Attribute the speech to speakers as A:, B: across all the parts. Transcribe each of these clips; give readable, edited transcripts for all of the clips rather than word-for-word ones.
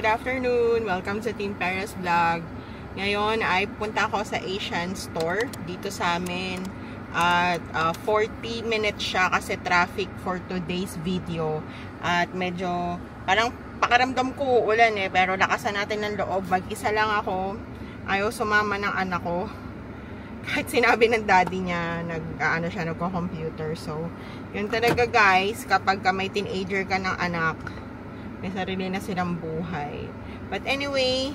A: good afternoon! Welcome sa Team Paris Vlog. Ngayon ay punta ako sa Asian store dito sa amin. At 40 minutes siya kasi traffic for today's video. At medyo parang pakiramdam ko uulan pero lakasan natin ng loob. Mag-isa lang ako. Ayaw sumama ng anak ko. Kahit sinabi ng daddy niya, nagko-computer. So, yun talaga guys, kapag may teenager ka ng anak, may sarili na silang buhay. But anyway,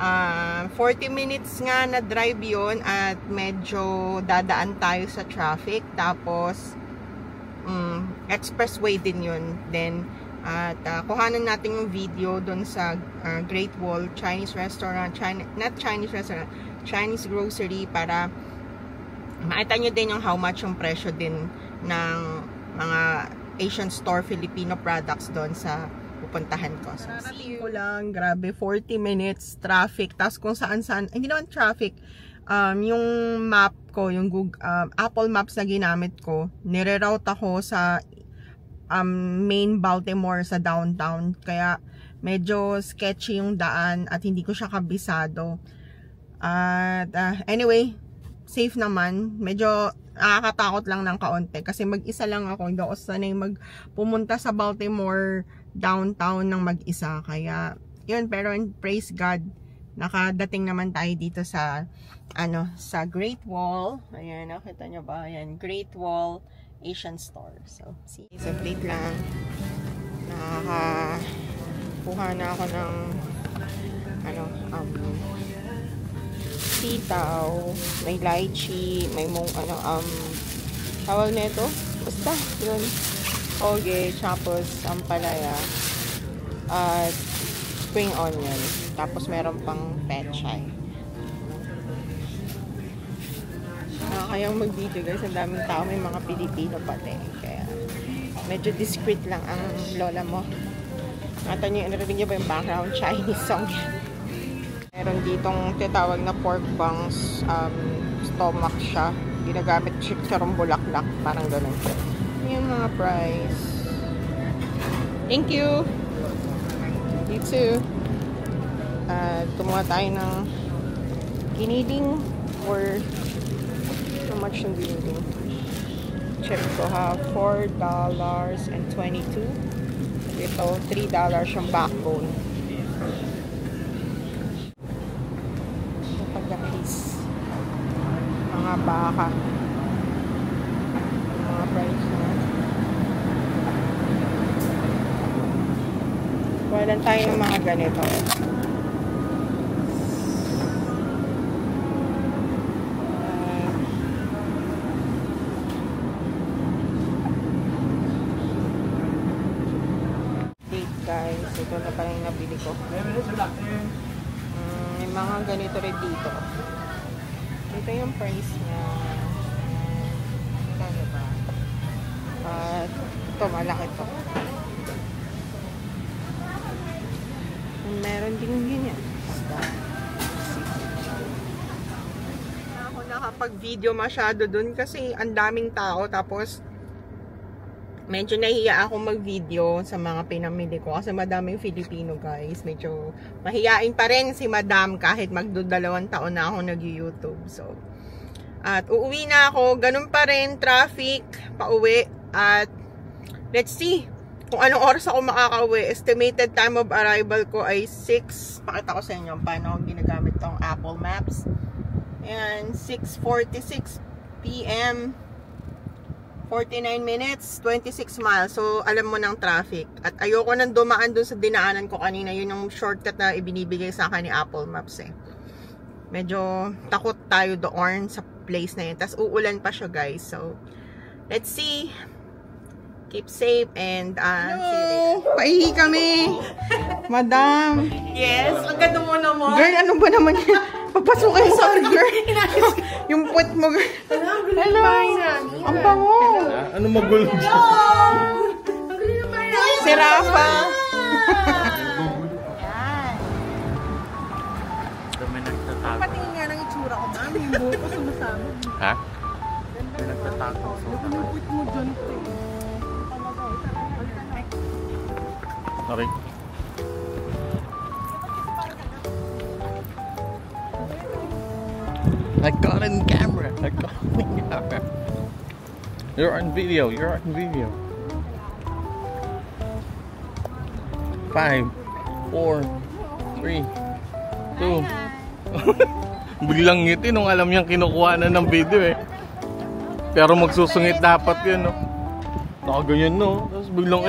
A: 40 minutes nga na drive yun at medyo dadaan tayo sa traffic. Tapos, expressway din yun. Then, at kuhanan natin yung video dun sa Great Wall Chinese restaurant, Chinese grocery para makita nyo din yung how much yung presyo din ng mga Asian store Filipino products doon sa pupuntahan ko. So, see ko lang, grabe, 40 minutes traffic. Tapos kung saan-saan, hindi naman traffic, yung map ko, yung Google, Apple Maps na ginamit ko, nire-route ako sa main Baltimore sa downtown. Kaya medyo sketchy yung daan at hindi ko siya kabisado. At anyway, safe naman. Medyo nakakatakot lang ng kaunti kasi mag-isa lang ako. Hindi ako sanay pumunta sa Baltimore downtown ng mag-isa. Kaya yun, pero praise God, nakadating naman tayo dito sa sa Great Wall. Ayan, nakita nyo ba? Ayan, Great Wall Asian Store. So, see. So, plate lang. Nakakakuha na ako ng sitaw, may lychee, may tawag na ito? Basta, yun. Oge, tapos ampalaya, at spring onion. Tapos meron pang pechay. Nakakayang mag-video guys, ang daming tao, may mga Pilipino pati. Kaya medyo discreet lang ang lola mo. Nata nyo, narinig nyo ba yung background? Chinese song yan. Meron ditong titawag na pork bungs, stomach siya. Ginagamit chicharong bulaklak, parang ganun. Yung mga price. Thank you! You too! Kumuha tayo ng giniling or how much yung giniling? Check ko ha, $4.22. Ito, $3 yung backbone. Mga baka, mga price na. Wala tayo ng mga ganito. Date guys, ito na pala yung nabili ko. May mga ganito rin dito. Ito yung price niya. Kano ba? At ito, malaki to. Meron din ganyan. Ako nakapag-video masyado dun kasi ang daming tao. Tapos medyo nahiya ako mag-video sa mga pinamili ko kasi madaming Filipino guys. Medyo mahiyain pa rin si Madam kahit magdodalawang taon na ako nag-YouTube. So, at uuwi na ako. Ganun pa rin, traffic, pauwi. At let's see kung anong oras ako makakauwi. Estimated time of arrival ko ay 6. Pakita ko sa inyo paano ginagamit tong Apple Maps. Ayan, 6:46 PM. 49 minutes, 26 miles. So, alam mo ng traffic. At ayoko nang dumaan dun sa dinaanan ko kanina. Yun yung shortcut na ibinibigay sa akin ni Apple Maps Medyo takot tayo doon sa place na yun. Tapos uulan pa siya guys. So, let's see. Keep safe and see you later. Paihi kami. Madam.
B: Yes, ang ganda mo naman.
A: Girl, ano ba naman yan? Papasukin sa girl. Yung puwet mo, girl. Hello. Ang bango.
C: Ano magulo?
A: Si Rafa.
C: Dami nagtatago.
A: Patingin nga ng itsura ko, ma'am. Yung buho ko sumasama.
C: Ha? Dami nagtatago.
A: Yung puwet mo dyan.
C: Okay. I got it in camera. I got it in camera. You're on video. You're on video. 5, 4, 3, 2. Biglang ngiti nung alam niyang kinukuha na ng video eh. Pero magsusungit dapat yun, no? Nakaganyan, no? Tapos biglang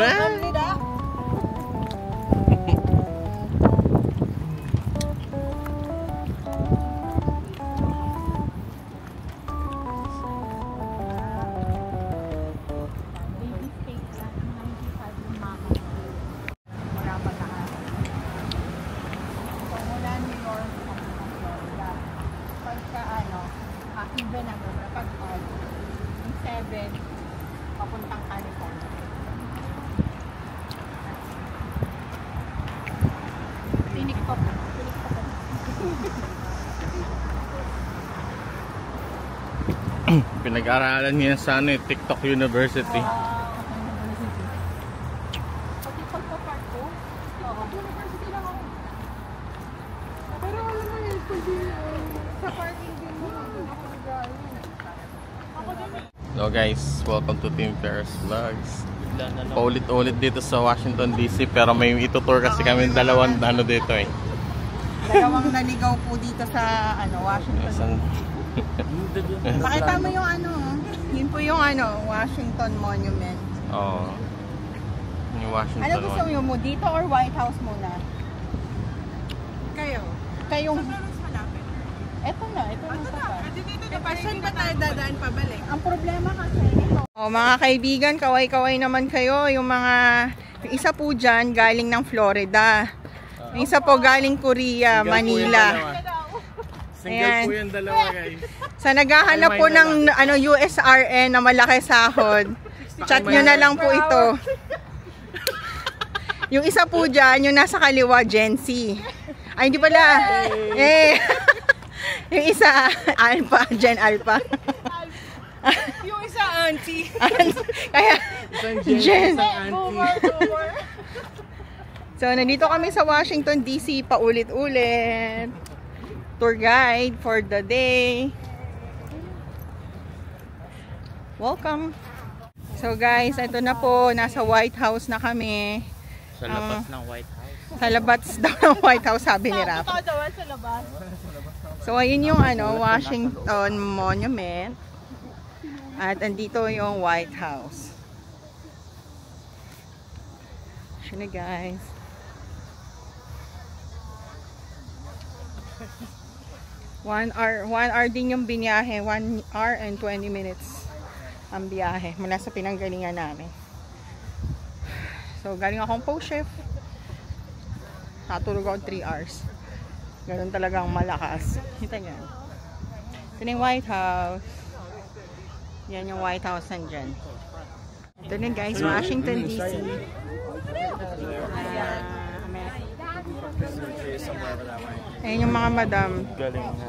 A: even ako pag-pag yung 7 papuntang California. Tiniktok.
C: pinag-aralan niya sa TikTok University.
A: Pati pagpa-park ko, university lang ako. Pero alam mo yun, pwede sa parking din mo ako nag-aaral.
C: Hello guys, welcome to Team Paris Vlogs. Paulit-ulit dito sa Washington DC, pero may itutour kasi kami dalawang dito eh.
A: Dalawang naligaw po dito sa Washington. Pakita mo yung yun po yung Washington Monument.
C: Oo. Yung Washington.
A: Ano gusto mo dito or White House muna? Kayong Ito na pa.
B: Saan ba tayo dadaan pabalik?
A: Ang problema kasi ito. Mga kaibigan, kaway-kaway naman kayo. Yung isa po dyan galing ng Florida. Yung isa po galing Korea, Manila.
C: Single po yung dalawa guys.
A: Sa naghahanap po ng USRN na malaki sahod, chat nyo na lang po ito. Yung isa po dyan, yung nasa kaliwa, Gen Z. Ay, hindi pala. Yung isa, Alpha, Gen Alpha.
B: Yung isa auntie.
A: Kaya, Gen.
B: Boomer.
A: So, nandito kami sa Washington DC, paulit-ulit. Tour guide for the day. Welcome. So guys, ito na po, nasa White House na kami.
C: Sa labas ng White House.
A: Sa labas daw ng White House, sabi ni Rap.
B: Ito daw sa labas.
A: So ayun yung Washington Monument. At andito yung White House. Siya na guys. One hour din yung biniyahe. 1 hour and 20 minutes ang biyahe mula sa pinanggalingan namin. So galing akong post shift. Natulog ako 3 hours. Ganun talagang malakas. Kita nyo. Ito na yung White House. Yan yung White House nandyan. Ito na guys, Washington DC. Ayan yung mga madam.
C: Galing na.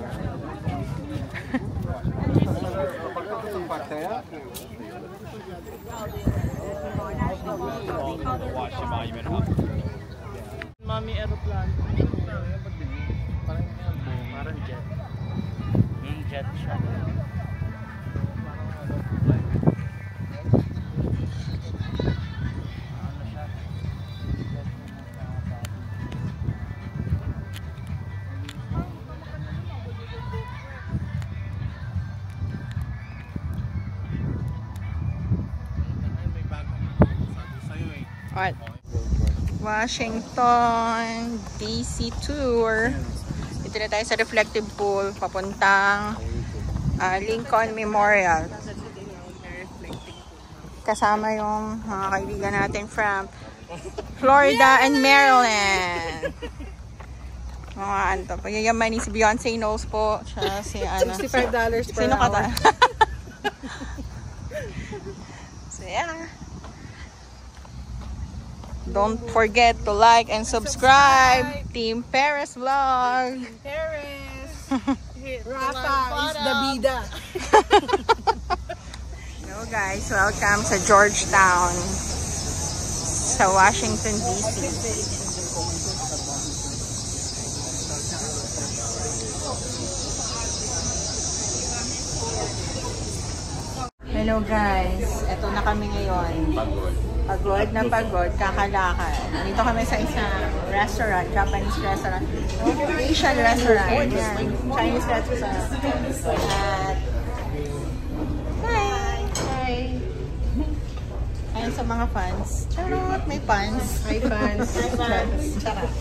C: Mami aeroplane. Parang jet. Jet siya.
A: Alright. Washington DC tour. Dito na tayo sa reflective pool papuntang Lincoln Memorial. Kasama yung mga kaibigan natin from Florida and Maryland. Mga anto. Pagyayaman ni si Beyonce knows po. Siya si
B: $65 per
A: sino
B: hour.
A: ka ta? So yeah. Don't forget to like and subscribe. Team Paris Vlog.
B: Paris. Rafa is the bida.
A: Hello guys, welcome sa Georgetown sa Washington DC. Hello guys, eto na kami ngayon. Pagod na pagod, kakalakad. Dito kami sa isang restaurant, Japanese restaurant. Asian restaurant. Yan. Chinese restaurant. At hi! Ayun sa mga fans. Charot, may fans.
B: Hi, fans.
A: Hi fans. Charot.